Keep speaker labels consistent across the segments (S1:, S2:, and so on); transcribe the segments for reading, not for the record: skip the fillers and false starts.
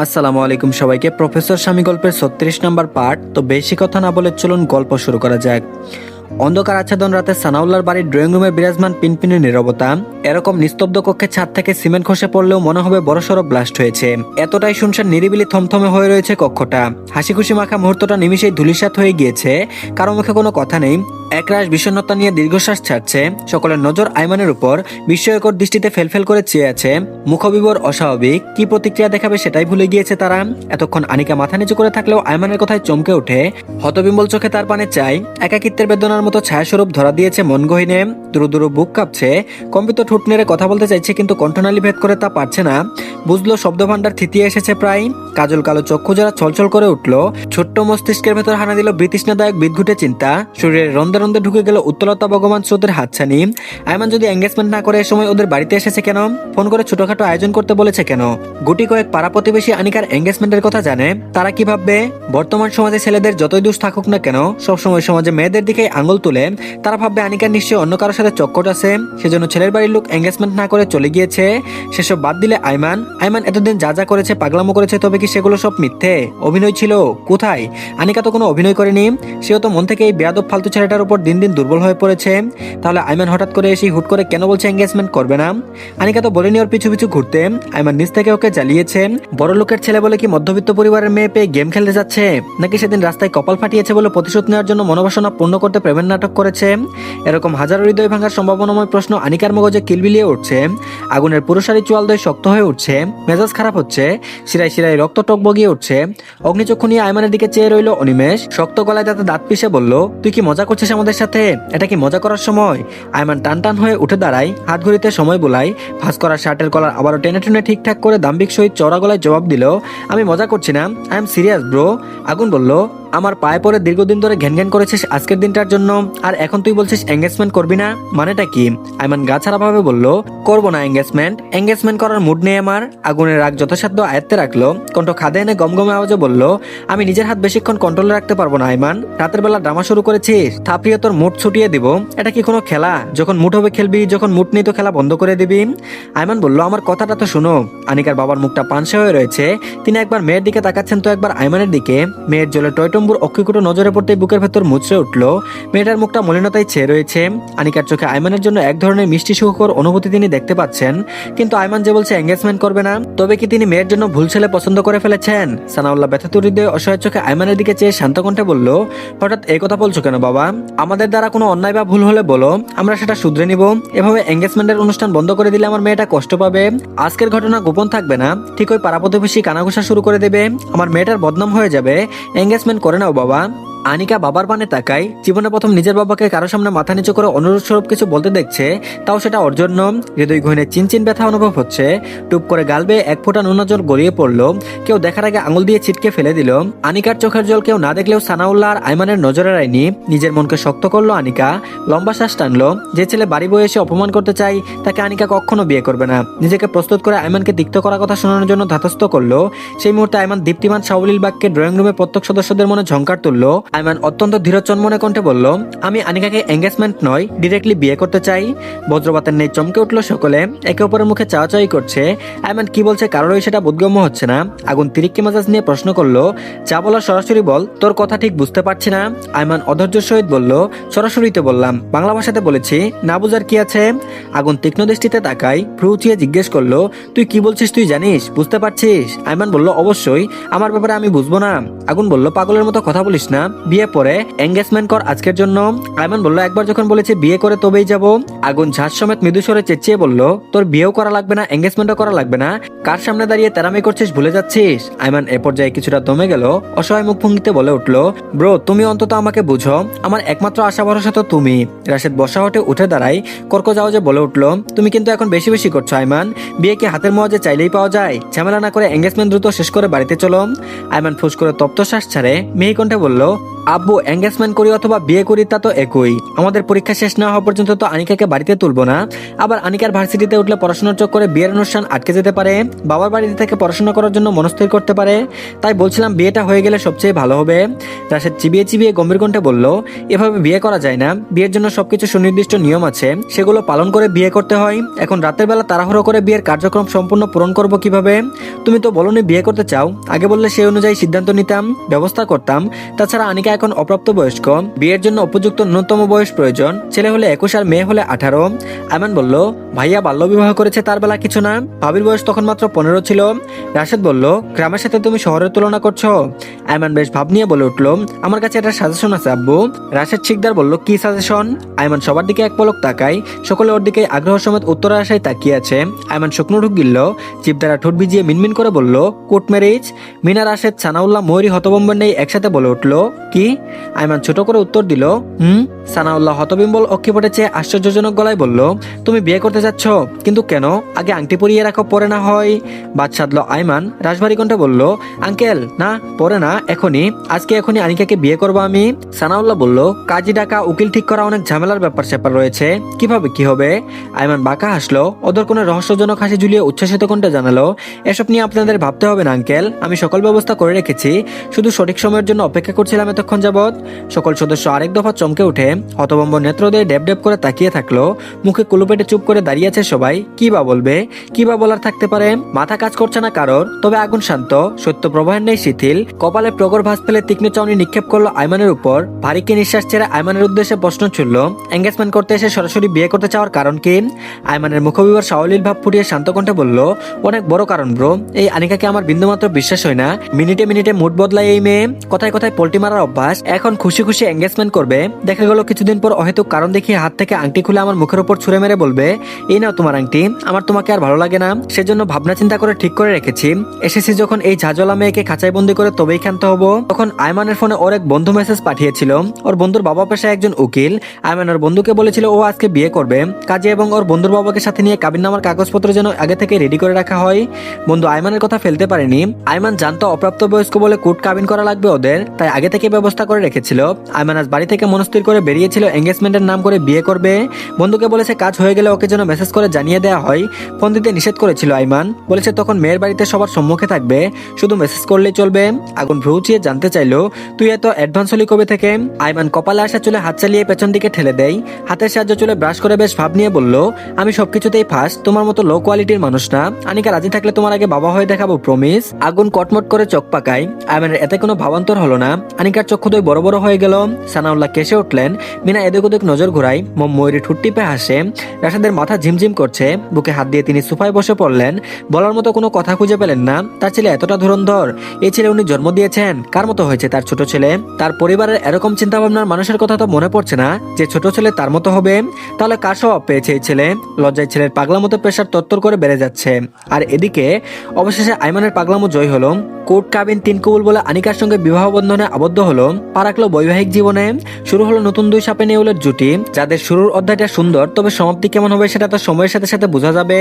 S1: আসসালামু আলাইকুম সবাইকে। প্রফেসর স্বামী গল্পের 36 নম্বর পার্ট। তো বেশি কথা না বলে চলুন গল্প শুরু করা যাক। অন্ধকার আচ্ছাদন রাতে সানাউল্লাহর বাড়ির ড্রয়িং রুমে বিরাজমান পিনপিনে নীরবতা। এরকম নিস্তব্ধ কক্ষে ছাদ থেকে সিমেন্ট খসে পড়লেও মনে হবে বড়সড় ব্লাস্ট হয়েছে। এতটাই শুনশান নিরিবিলি থমথমে হয়ে রয়েছে কক্ষটা। হাসি খুশি মাখা মুহূর্তটা নিমিষেই ধূলিসাৎ হয়ে গিয়েছে। কারো মুখে কোনো কথা নেই। একরাশ বিষণ্ণতা নিয়ে দীর্ঘশ্বাস ছাড়ছে। সকলের নজর আইমানের উপর বিস্ময়কর দৃষ্টিতে ফেলফেল করে চেয়ে আছে। মুখবিবর অস্বাভাবিক, কি প্রতিক্রিয়া দেখাবে সেটাই ভুলে গিয়েছে তারা। এতক্ষণ আনিকা মাথা নিচু করে থাকলেও আইমানের কথায় চমকে ওঠে। হতবিম্বল চোখে তার পানে চাই। একাকিত্বের বেদনার মতো ছায়াস্বরূপ ধরা দিয়েছে মন গহীনে। দুরু দুরু বুক কাঁপছে। কম্পিত ঠোঁট নেড়ে কথা বলতে চাইছে, কিন্তু কণ্ঠনালী ভেদ করে তা পারছে না। বুঝলো শব্দভাণ্ডার থিতিয়ে এসেছে প্রায়। কাজল কালো চক্ষু যারা ছলছল করে উঠলো। ছোট্ট মস্তিষ্কের ভেতর হানা দিল বিতৃষ্ণাদায়ক বিদঘুটে চিন্তা। শরীরের রন্ধে রন্ধে ঢুকে গেল উত্তলতা ভগবান স্রোতের হাতছানি। আইমান যদি এঙ্গেজমেন্ট না করে এ সময় ওদের বাড়িতে এসেছে কেন? ফোন করে ছোটখাটো আয়োজন করতে বলেছে কেন? গুটি কয়েক পাড়া প্রতিবেশী আনিকার এঙ্গেজমেন্টের কথা জানে। তারা কি ভাববে? বর্তমান সমাজে ছেলেদের যতই দোষ থাকুক না কেন, সবসময় সমাজে মেয়েদের দিকে আঙুল তুলে তারা ভাববে আনিকার নিশ্চয়ই অন্য কারোর সাথে চক্কট আছে। সেজন্য ছেলের বাড়ির লোক এঙ্গেজমেন্ট না করে চলে গিয়েছে। সেসব বাদ দিলে আইমান এতদিন যা যা করেছে, পাগলামো করেছে, তবে কি সেগুলো সব মিথ্যে? অভিনয় ছিল? কোথায়? আনিকা তো কোনো অভিনয় করেনি। সেও তো মন থেকে এই বেয়াদব ফালতু ছেলেটার উপর দিন দিন দুর্বল হয়ে পড়েছে। তাহলে আইমান হঠাৎ করে এসে হুট করে কেন বলছে এঙ্গেজমেন্ট করবে না? আনিকা তো বলেনি ওর পিছু পিছু ঘুরতে। আইমান নিজ থেকে ওকে জ্বালিয়েছে। বড় লোকের ছেলে বলে কি মধ্যবিত্ত পরিবারের মেয়ে পেয়ে গেম খেলতে যাচ্ছে? নাকি সেদিন রাস্তায় কপাল ফাটিয়েছে বলে প্রতিশোধ নেওয়ার জন্য মনোবাসনা পূর্ণ করতে প্রেমের নাটক করেছে? এরকম হাজারো হৃদয় ভাঙার সম্ভাবনাময় প্রশ্ন আনিকার মগজে কিলবিলিয়ে উঠছে। আগুনের পুরুষারি চোয়াল দই শক্ত হয়ে উঠছে। মেজাজ খারাপ হচ্ছে। শিরায় শিরায় রক্ত টক বগিয়ে উঠছে। অগ্নিচক্ষু নিয়ে আইমানের দিকে চেয়ে রইল অনিমেষ। শক্ত গলায় তাতে দাঁত পিষে বলল, তুই কি মজা করছিস আমাদের সাথে? এটা কি মজা করার সময়? আইমান টান টান হয়ে উঠে দাঁড়ায়, হাত ঘড়িতে সময় বোলায়। ভাঁজ করা শার্টের কলার আবারও টেনে টেনে ঠিকঠাক করে দাম্ভিক সহিত চওড়া গলায় জবাব দিল, আমি মজা করছি না, আই এম সিরিয়াস ব্রো। আগুন বলল, আমার পায়ে পরে দীর্ঘদিন ধরে ঘ্যান ঘ্যান করেছিস আজকের দিনটার জন্য, আর এখন তুই বলছিস এঙ্গেজমেন্ট করবি না? মানেটা কি? আইমান গা ছাড়া ভাবে বলল, করবো না এঙ্গেজমেন্ট করার মুড নেই আমার। আগুনের রাগ যথাসাধ্য আয়ত্তে রাখলো। কণ্ঠ খাদে এনে গমগমে আওয়াজে বলল, আমি নিজের হাত বেশিক্ষণ কন্ট্রোলে রাখতে পারবো না আইমান। রাতের বেলা ড্রামা শুরু করেছিস, থাপিয়ে তোর মুড ছুটিয়ে দিব। এটা কি কোনো খেলা? যখন মুড হবে খেলবি, যখন মুড নেই তো খেলা বন্ধ করে দিবি। আইমান বলল, আমার কথাটা তো শোনো। আনিকার বাবার মুখটা পানসে হয়ে রয়েছে। তিনি একবার মেয়ের দিকে তাকাচ্ছেন তো একবার আইমানের দিকে। মেয়ের জলে টয়টম্বুর অক্ষিকুটো নজরে পড়তে বুকের ভেতর মুচড়ে উঠলো। মেয়েটার মুখটা মলিনতায় ছেয়ে রয়েছে। আনিকার চোখে আইমানের জন্য এক ধরনের মিষ্টি সুখকর অনুভূতি তিনি দেখতে পাচ্ছেন। কিন্তু আইমান যে বলছে এঙ্গেজমেন্ট করবে না, তবে কি তিনি মেয়ের জন্য ভুল ছেলে পছন্দ করে ফেলেছেন? সানাউল্লাহ ব্যথাতুর হৃদয়ে অসহায় চোখে আইমানের দিকে চেয়ে শান্ত কণ্ঠে বলল, হঠাৎ এই কথা বলছো কেন বাবা? আমাদের দ্বারা কোনো অন্যায় বা ভুল হলে বলো, আমরা সেটা শুধরে নিব। এভাবে এঙ্গেজমেন্টের অনুষ্ঠান বন্ধ করে দিলে আমার মেয়েটা কষ্ট পাবে। আজকের ঘটনা গোপন থাকবে না, ঠিক ওই পাড়া প্রতিবেশী কানাঘুষা শুরু করে দেবে। আমার মেয়েটার বদনাম হয়ে যাবে। এঙ্গেজমেন্ট করে নাও বাবা। আনিকা বাবার পানে তাকায়। জীবনে প্রথম নিজের বাবাকে কারো সামনে মাথা নিচু করে অনুরোধ স্বরূপ কিছু বলতে দেখছে, তাও সেটা ওর জন্য। হৃদয় গহনে চিনচিন ব্যথা অনুভব হচ্ছে। টুপ করে গাল বেয়ে এক ফোঁটা নুনা জল গড়িয়ে পড়লো। কেউ দেখার আগে আঙুল দিয়ে ছিটকে ফেলে দিল। আনিকার চোখের জল কেউ না দেখলেও সানাউল্লাহ আর আইমানের নজরে আয়নি। নিজের মনকে শক্ত করলো আনিকা। লম্বা শ্বাস টানলো। যে ছেলে বাড়ি বয়ে এসে অপমান করতে চাই, তাকে আনিকা কখনো বিয়ে করবে না। নিজেকে প্রস্তুত করে আইমানকে তিক্ত করা কথা শোনানোর জন্য ধাতস্থ করলো। সেই মুহূর্তে আইমান দীপ্তিমান সাবলীল বাক্যে ড্রয়িং রুমে প্রত্যেক সদস্যদের মনে ঝংকার তুললো। আইমান অত্যন্ত ধীরচন্মনে কণ্ঠে বলল, আমি আনিকাকে এঙ্গেজমেন্ট নয়, ডিরেক্টলি বিয়ে করতে চাই। বজ্রপাতের নেই চমকে উঠলো সকলে। একে অপরের মুখে চাওয়াচাই করছে। আইমান কি বলছে কারোরই সেটা বোধগম্য হচ্ছে না। আগুন তিরিক্কি মেজাজ নিয়ে প্রশ্ন করলো, যা বলার সরাসরি বল, তোর কথা ঠিক বুঝতে পারছি না। আইমান অধৈর্যের সহিত বলল, সরাসরিতে বললাম, বাংলা ভাষাতে বলেছি, না বুঝার কি আছে? আগুন তীক্ষ্ণ দৃষ্টিতে তাকাই, ভ্রু উঁচিয়ে জিজ্ঞেস করলো, তুই কি বলছিস? তুই জানিস, বুঝতে পারছিস? আইমান বলল, অবশ্যই, আমার ব্যাপারে আমি বুঝবো না। আগুন বলল, পাগলের মতো কথা বলিস না, বিয়ে পরে এঙ্গেজমেন্ট কর আজকের জন্য। আইমান বলল, একবার যখন বলেছে বিয়ে করে তবেই যাব। আগুন ঝাঁজ সমেত মৃদু স্বরে চেঁচিয়ে বলল, তোর বিয়েও করা লাগবে না, এঙ্গেজমেন্টও করা লাগবে না। কার সামনে দাঁড়িয়ে তেরামি করছিস ভুলে যাচ্ছিস? আইমান এ পর্যায়ে কিছুটা দমে গেল। অসহায় মুখ ভঙ্গিতে বলে উঠলো, ব্রো তুমি অন্তত আমাকে বুঝো, আমার একমাত্র আশা ভরসা তো তুমি। রাশেদ বসা হটে উঠে দাঁড়াই, কর্কশ আওয়াজে বলে উঠলো, তুমি কিন্তু এখন বেশি বেশি করছো আইমান। বিয়ে কি হাতের মহাজে চাইলেই পাওয়া যায়? ঝামেলা না করে এঙ্গেজমেন্ট দ্রুত শেষ করে বাড়িতে চলো। আইমান ফুস করে তপ্ত শ্বাস ছাড়ে মিহি কণ্ঠে বলল, আব্বু এঙ্গেজমেন্ট করি অথবা বিয়ে করি তা তো একই, আমাদের পরীক্ষা শেষ না হওয়া পর্যন্ত তো আনিকাকে বাড়িতে তুলবো না। আবার আনিকার ভার্সিটিতে উঠলে পড়াশোনার চক্করে বিয়ের অনুষ্ঠান আটকে যেতে পারে, বাবার বাড়িতে থেকে পড়াশোনা করার জন্য মনস্থির করতে পারে। তাই বলছিলাম বিয়েটা হয়ে গেলে সবচেয়ে ভালো হবে। রাশেদ চিবিয়ে চিবিয়ে গম্ভীর কণ্ঠে বলল, এভাবে বিয়ে করা যায় না, বিয়ের জন্য সবকিছু সুনির্দিষ্ট নিয়ম আছে, সেগুলো পালন করে বিয়ে করতে হয়। এখন রাতের বেলা তাড়াহুড়ো করে বিয়ের কার্যক্রম সম্পূর্ণ পূরণ করব কিভাবে? তুমি তো বলোনি বিয়ে করতে চাও, আগে বললে সেই অনুযায়ী সিদ্ধান্ত নিতাম, ব্যবস্থা করতাম। তাছাড়া আনিকা এখন অপ্রাপ্ত বয়স্ক, বিয়ের জন্য উপযুক্ত ন্যূনতম বয়স প্রয়োজন, ছেলে হলে 21 আর মেয়ে হলে 18। আয়মান বলল, ভাইয়া বাল্যবিবাহ করেছে তার বেলা কিছু না, ভাবির বয়স তখন মাত্র 15 ছিল। রাশেদ বলল, গ্রামের সাথে তুমি শহরের তুলনা করছো? আয়মান বেশ ভাব নিয়ে বলে উঠল, আমার কাছে একটা সাজেশন আছে আব্বু। রাশেদ শিকদার বলল, কি সাজেশন? আয়মান সবার দিকে এক পলক তাকায়, সকলে ওর দিকে আগ্রহ সমেত উত্তরের আশায় তাকিয়ে আছে। আয়মান শুকনো ঢুক গিলল, জিভ দ্বারা ঠোঁট ভিজিয়ে মিনমিন করে বলল, কোর্ট ম্যারেজ। মিনা, রাশেদ, সানাউল্লাহ, ময়ূরী হতবম্বর নেই একসাথে বলে উঠল, কি? আয়মান ছোট করে উত্তর দিল, সানাউল্লাহ হতবিম্বল অক্ষিপটে চেয়ে আশ্চর্যজনক গলায় বলল, তুমি বিয়ে করতে যাচ্ছ? কিন্তু কেন? আগে আংটি পরিয়ে রাখো, পরে না হয়। বাদ সাধল আয়মান, রাশভারী কণ্ঠে বলল, আঙ্কেল না, পরে না, এখনই, এখনই আনিকাকে বিয়ে করবো আমি। সানাউল্লাহ বলল, কাজী ডাকা, উকিল ঠিক করা অনেক ঝামেলার ব্যাপার স্যাপার রয়েছে, কিভাবে কি হবে? আয়মান বাঁকা হাসলো, ওদের কোনো রহস্যজনক হাসি ঝুলিয়ে উচ্ছ্বাসিত কণ্ঠে জানালো, এসব নিয়ে আপনাদের ভাবতে হবে না আঙ্কেল, আমি সকল ব্যবস্থা করে রেখেছি, শুধু সঠিক সময়ের জন্য অপেক্ষা করছিলাম এতক্ষণ যাবৎ। সকল সদস্য আরেক দফা চমকে উঠে হতভম্ব নেত্র দিয়ে ডেব ডেব করে তাকিয়ে থাকলো, মুখে কুলুপেটে চুপ করে দাঁড়িয়ে আছে সবাই। কি বা বলবে, কি বা বলার থাকতে পারে? মাথা কাজ করছে না কারোর, তবে আগুন শান্ত, সত্য প্রবাহের নেই শিথিল। কপালে প্রগর ভাঁজ ফেলে তীক্ষ্ণ চাউনি নিক্ষেপ করলো আয়মানের উপর। ভারীকে নিঃশ্বাস ছেড়ে আয়মানের উদ্দেশ্যে প্রশ্ন ছুড়ল, এঙ্গেজমেন্ট করতে এসে সরাসরি বিয়ে করতে চাওয়ার কারণ কি? আয়মানের মুখবিবর সাবলীল ভাব ফুটিয়ে শান্ত কণ্ঠে বলল, অনেক বড় কারণ ব্রো, এই আনিকাকে আমার বিন্দুমাত্র বিশ্বাস হয় না, মিনিটে মিনিটে মুড বদলায় এই মেয়ে, কথায় কথায় পোল্টি মারার অভ্যাস, এখন খুশি খুশি এঙ্গেজমেন্ট করবে, দেখা গেল কিছুদিন পর অহেতুক কারণ দেখিয়ে হাত থেকে আংটি খুলে আমার মুখের উপর ছুঁড়ে মেরে বলবে, এই নাও তোমার আংটি, আমার তোমাকে আর ভালো লাগে না, সেজন্য ভাবনা চিন্তা করে ঠিক করে রেখেছি, এসেছি যখন এই ঝাঁঝলা মেয়েকে খাঁচাই বন্দি করে তবেই ক্ষান্ত হবো। তখন আয়মানের ফোনে ওর এক বন্ধু মেসেজ পাঠিয়েছিল, ওর বন্ধুর বাবা পেশায় একজন উকিল। আয়মান ওর বন্ধুকে বলেছিল ও আজকে বিয়ে করবে, কাজে এবং ওর বন্ধুর বাবাকে সাথে নিয়ে কাবিননামার কাগজপত্র যেন আগে থেকে রেডি করে রাখা হয়। বন্ধু আয়মানের কথা ফেলতে পারেনি, আয়মান জানতো অপ্রাপ্ত বয়স্ক বলে কোর্ট কাবিন করা লাগবে ওদের, তাই আগে থেকে ব্যবস্থা করে রেখেছিল। আয়মান আজ বাড়ি থেকে মনস্থির করে বেরিয়েছিল এঙ্গেজমেন্টের নাম করে বিয়ে করবে। বন্ধুকে বলেছে কাজ হয়ে গেলে ওকে যেন মেসেজ করে জানিয়ে দেওয়া হয়। ফোন দিতে নিষেধ করেছিল আয়মান, বলেছে তখন মেয়ের বাড়িতে সবার সম্মুখে থাকবে, শুধু মেসেজ করলেই চলবে। আগুন ভ্রু চিয়ে জানতে চাইলো, তুই এত অ্যাডভান্স হলি কবে থেকে? আয়মান কপালে আসা চুলে হাত চালিয়ে পেছন দিকে ঠেলে দেয়, হাতের সাহায্যে চুলে ব্রাশ করে বেশ ভাব নিয়ে বলল, আমি সবকিছুতেই ফার্স্ট, তোমার মতো লো কোয়ালিটির মানুষ না। আনিকা রাজি থাকলে তোমার আগে বাবা হয়ে দেখাবো, প্রমিস। আগুন কটমট করে চোখ পাকায়, আয়মানের এতে কোনো ভাবান্তর হলো না। আনিকার চক্ষুদয় বড় বড় হয়ে গেল। সানাউল্লাহ কেসে উঠলেন, মিনা এদিক ওদিক নজর ঘুরায়, ময়ূরী ঠুট টিপে হাসে। রাশেদের মাথা ঝিমঝিম করছে, বুকে হাত দিয়ে তিনি সোফায় বসে পড়লেন। বলার মতো কোনো কথা খুঁজে পেলেন না, তার ছেলে এতটা ধুরন্ধর, এই ছেলে উনি জন্ম দিয়েছেন, কার মতো হয়েছে তার ছোট ছেলে? তার পরিবারের এরকম চিন্তা ভাবনার মানুষের কথা তো মনে পড়ছে না যে ছোট ছেলে তার মতো হবে। তাহলে কার স্বভাব পেয়েছে এই ছেলে? লজ্জায় ছেলের পাগলামতো প্রেশার তত্তর করে বেড়ে যাচ্ছে। আর এদিকে অবশেষে আয়মানের পাগলামো জয় হলো। কোর্ট কাবিন 3 কবুল বলে আনিকার সঙ্গে বিবাহ বন্ধনে আবদ্ধ হলো, পা রাখলো বৈবাহিক জীবনে। শুরু হলো নতুন 2 সাপে নেউলের জুটি, যাদের শুরুর অধ্যায়টা সুন্দর, তবে সমাপ্তি কেমন হবে সেটা তো সময়ের সাথে সাথে বোঝা যাবে।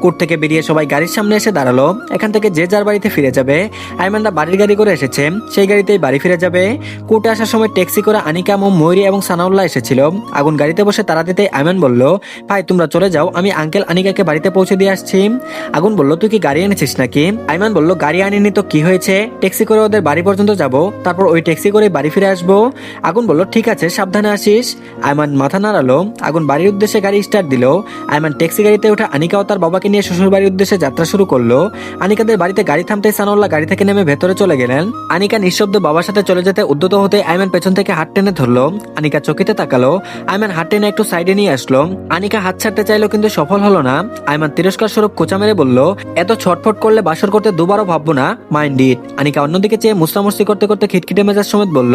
S1: কোর্ট থেকে বেরিয়ে সবাই গাড়ির সামনে এসে দাঁড়ালো, এখান থেকে যে যার বাড়িতে ফিরে যাবে। আয়মানরা বাড়ির গাড়ি করে এসেছে, সেই গাড়িতেই বাড়ি ফিরে যাবে। কোর্টে আসার সময় ট্যাক্সি করে আনিকা, ময়ূরী এবং সানাউল্লাহ এসেছিল। আগুন গাড়িতে বসে তারা দিতেই আয়মান বলল, ভাই তোমরা চলে যাও, আমি আঙ্কেল আনিকাকে বাড়িতে পৌঁছে দিয়ে আসছি। আগুন বলল, তুই কি গাড়ি এনেছিস নাকি? আয়মান বলল, গাড়ি আনিনি তো কি হয়েছে, ট্যাক্সি করে ওদের বাড়ি পর্যন্ত যাব, তারপর ওই ট্যাক্সি করে বাড়ি ফিরে আসবো। আগুন বলল, ঠিক আছে, সাবধানে আসিস। আয়মান মাথা নাড়ালো। আগুন বাড়ির উদ্দেশ্যে গাড়ি স্টার্ট দিল। আয়মান ট্যাক্সি গাড়িতে উঠে আনিকা ও তার বাবাকে নিয়ে শ্বশুর বাড়ির উদ্দেশ্যে যাত্রা শুরু করলো। আনিকাদের বাড়িতে গাড়ি থামতে সানাউল্লাহ গাড়ি থেকে নেমে ভেতরে চলে গেলেন। আনিকা নিঃশব্দ বাবার সাথে চলে যেতে উদ্যত হতে আয়মান পেছন থেকে হাত টেনে ধরলো। আনিকা চকিতে তাকালো। আয়মান হাত টেনে একটু সাইডে নিয়ে আসলো। আনিকা হাত ছাড়তে চাইলো কিন্তু সফল হলো না। আয়মান তিরস্কার স্বরূপ কোচা মেরে বলল, এত ছটফট করলে বাসর করতে দুবারও ভাববো না, মাইন্ড ইট। আনিকা অন্যদিকে চেয়ে মুস্তামস্তি করতে করতে খিটখিটে মেজাজ সমেত বলল,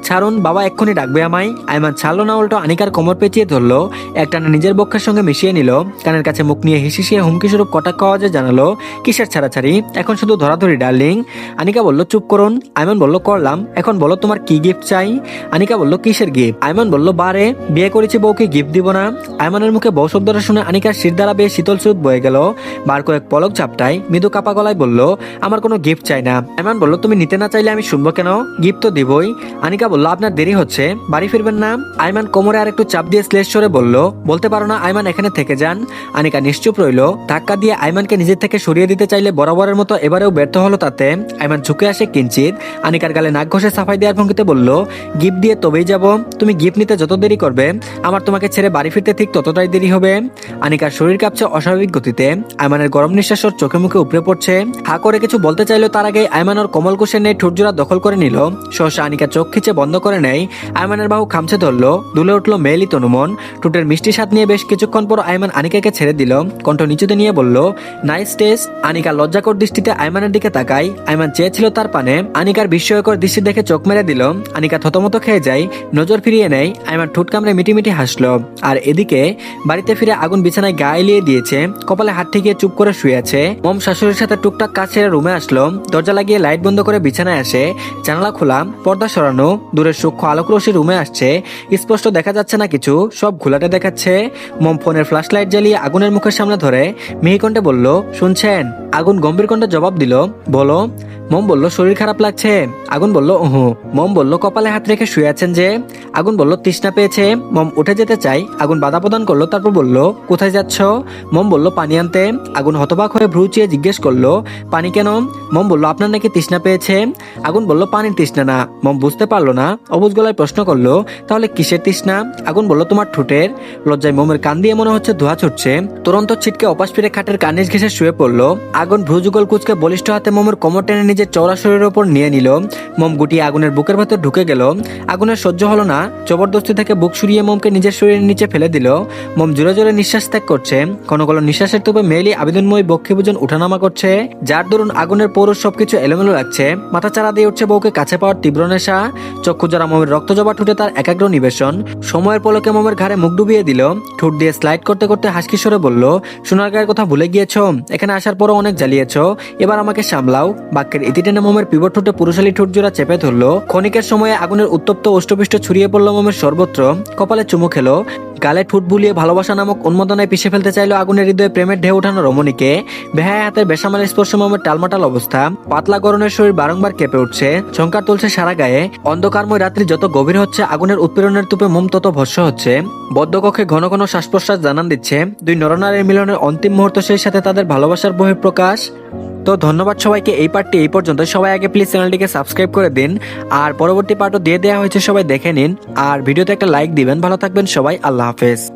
S1: ছাড়ুন, বাবা এক্ষুনি ডাকবে আমায়। আয়মান ছাড়লো না, উল্টো আনিকার কোমর পেঁচিয়ে ধরলো, একটানা নিজের বক্ষের সঙ্গে মিশিয়ে নিল। কানের কাছে মুখ নিয়ে হিসিয়ে হুমকি স্বরূপ কটাক্ষ আওয়াজে জানালো, কিসের ছাড়াছাড়ি, এখন শুধু ধরাধরি ডার্লিং। আনিকা বলল, চুপ করুন। আয়মান বলল, করলাম, এখন বলো তোমার কি গিফট চাই। আনিকা বলল, কিসের গিফট? আয়মান বলল, বারে, বিয়ে করেছি, বউকে গিফট দিব না। আয়মানের মুখে বউ শব্দটা শুনে আনিকার শির দ্বারা বেয়ে শীতল স্রোত বয়ে গেল। বার কয়েক পলক ঝাপটায় মৃদু কাপা গলায় বলল, আমার কোনো গিফট চাই না। আয়মান বলল, তুমি নিতে না চাইলে আমি শুনবো কেন? গিফট তো দিব, কই? আনিকা বলল, আপনার দেরি হচ্ছে, বাড়ি ফিরবেন না? আইমান কোমরে আর একটু চাপ দিয়ে শ্লেষ স্বরে বলল, বলতে পারো না আইমান এখানে থেকে যান? আনিকা নিশ্চুপ রইল। ধাক্কা দিয়ে আইমানকে নিজের থেকে সরিয়ে দিতে চাইলে বরাবরের মতো এবারেও ব্যর্থ হলো তাতে। আইমান ঝুঁকে আসে কিঞ্চিত, আনিকার গালে নাক ঘষে সাফাই দেওয়ার ভঙ্গিতে বলল, গিফট দিয়ে তবেই যাব। তুমি গিফট নিতে যত দেরি করবে আমার তোমাকে ছেড়ে বাড়ি ফিরতে ঠিক ততটাই দেরি হবে। আনিকার শরীর কাঁপছে অস্বাভাবিক গতিতে, আইমানের গরম নিঃশ্বাস ওর চোখে মুখে উপড়ে পড়ছে। হা করে কিছু বলতে চাইলো, তার আগে আইমান ওর কোমল কোষের নেই ঠোঁটজোড়া দখল করে নিল। সহসা আনিকা চোখ খিচে বন্ধ করে নেয়, আইমানের বাহু খামছে ধরলো, দুলে উঠলো মেয়েলি তনুমন। ঠোঁটের মিষ্টি স্বাদ নিয়ে বেশ কিছুক্ষণ পর আইমান আনিকাকে ছেড়ে দিল, কণ্ঠ নিচুতে নিয়ে বলল, নাইস টেস্ট। আনিকা লজ্জাকর দৃষ্টিতে আইমানের দিকে তাকায়। আইমান চেয়েছিল তার পানে, আনিকার বিস্ময়কর দৃষ্টি দেখে চোখ মেরে দিল। আনিকা থতমত খেয়ে যায়, নজর ফিরিয়ে নেয়। আইমান ঠোঁট কামড়ে মিটিমিটি হাসলো। আর এদিকে বাড়িতে ফিরে আগুন বিছানায় গা এলিয়ে দিয়েছে, কপালে হাত ঠেকিয়ে চুপ করে শুয়ে আছে। মম শাশুড়ির সাথে টুকটাক কাজ সেরে রুমে আসলো, দরজা লাগিয়ে লাইট বন্ধ করে বিছানায় আসে। জানালা খোলা, পর্দা সরানো, দূরের সূক্ষ্ম আলোক রশ্মি রুমে আসছে। স্পষ্ট দেখা যাচ্ছে না কিছু, সব ঘোলাটে দেখাচ্ছে। মম ফোনের ফ্ল্যাশ লাইট জ্বালিয়ে আগুনের মুখের সামনে ধরে মিহিকণ্ঠে বলল, শুনছেন? আগুন গম্ভীর কণ্ঠে জবাব দিল, বলো। মম বলল, শরীর খারাপ লাগছে। আগুন বলল, ওহো। মম বলল, কপালে হাত রেখে শুয়ে আছেন যে? আগুন বলল, তৃষ্ণা পেয়েছে। মম উঠে যেতে চাই, আগুন বাধা প্রদান করলো, তারপর বলল, কোথায় যাচ্ছ? মম বলল, পানি আনতে। আগুন হতবাক হয়ে ভ্রু চেয়ে জিজ্ঞেস করলো, পানি কেন? মম বলল, আপনার নাকি তৃষ্ণা পেয়েছে। আগুন বলল, পানির তৃষ্ণা না। মম বুঝতে পারলো না, অবুঝ গলায় প্রশ্ন করলো, তাহলে কিসের তৃষ্ণা? আগুন বলল, তোমার ঠোঁটের। লজ্জায় মমের কান দিয়ে মনে হচ্ছে ধোয়া ছুটছে। তুরন্ত ছিটকে অপাস ফিরে খাটের কার্নিশ ঘেঁষে শুয়ে পড়লো। আগুন ভ্রুযুগল কুচকে বলিষ্ঠ হাতে মমের কোমর টেনে নিজের চওড়া শরীরের উপর নিয়ে নিল। মম গুটিয়ে আগুনের বুকের ভেতর ঢুকে গেল। আগুনের সহ্য হলো না, জবরদস্তি থেকে বুক সরিয়ে মমকে নিজের শরীরের নিচে ফেলে দিল। মম জোরে জোরে নিঃশ্বাস ত্যাগ করছে, ঘন ঘন নিঃশ্বাসের তুপে মেয়েলি আবেদনময়ী বক্ষিভোজন উঠানামা করছে। যার দরুন আগুনের পৌরুষ সবকিছু এলোমেলো লাগছে। মাথা চারা দিয়ে উঠছে বউকে কাছে পাওয়ার তীব্র নেশা। চক্ষু জোড়া মমের রক্ত জবা ঠুটে তার একাগ্র নিবেশন। সময়ের পলকে মমের ঘাড়ে মুখ ডুবিয়ে দিল। ঠোঁট দিয়ে স্লাইড করতে করতে হাসকিশোরে বলল, সোনার গায়ের কথা ভুলে গিয়েছ? এখানে আসার পরও অনেক জ্বালিয়েছ, এবার আমাকে সামলাও। বাক্যের ইতি টেনে মমের পিবট ঠোঁটে পুরুষালী ঠোঁট জোড়া চেপে ধরলো। ক্ষণিকের সময়ে আগুনের উত্তপ্ত অষ্টপিষ্ট ছড়িয়ে পড়লো মমের সর্বত্র। কপালে চুমু খেলো, গালে ঠোঁট বুলিয়ে ভালোবাসা নামক উন্মাদনায় পিষে ফেলতে চাইলো আগুনের হৃদয়ে প্রেমের ঢেউ ওঠানো রমণীকে। বেহায়া হাতের বেসামাল স্পর্শ মমের টালমাটাল অবস্থা। পাতলা গরনের শরীর বারংবার কেঁপে উঠছে, ঝংকার তুলছে সারা গায়ে। অন্ধকারময় রাত্রি যত গভীর হচ্ছে, আগুনের উৎপীড়নের তুপে মোম তত ভস্য হচ্ছে। বদ্ধকক্ষে ঘন ঘন শ্বাস প্রশ্বাস জানান দিচ্ছে। দুই নরনারীর মিলনের অন্তিম মুহূর্ত, সেই সাথে তাদের ভালোবাসার বহিঃপ্রকাশ। তো ধন্যবাদ সবাইকে। এই পার্টটি এই পর্যন্ত। সবাই আগে প্লিজ চ্যানেলটিকে সাবস্ক্রাইব করে দিন, আর পরবর্তী পার্টও দিয়ে দেওয়া হয়েছে, সবাই দেখে নিন। আর ভিডিওতে একটা লাইক দিবেন। ভালো থাকবেন সবাই, আল্লাহ হাফেজ।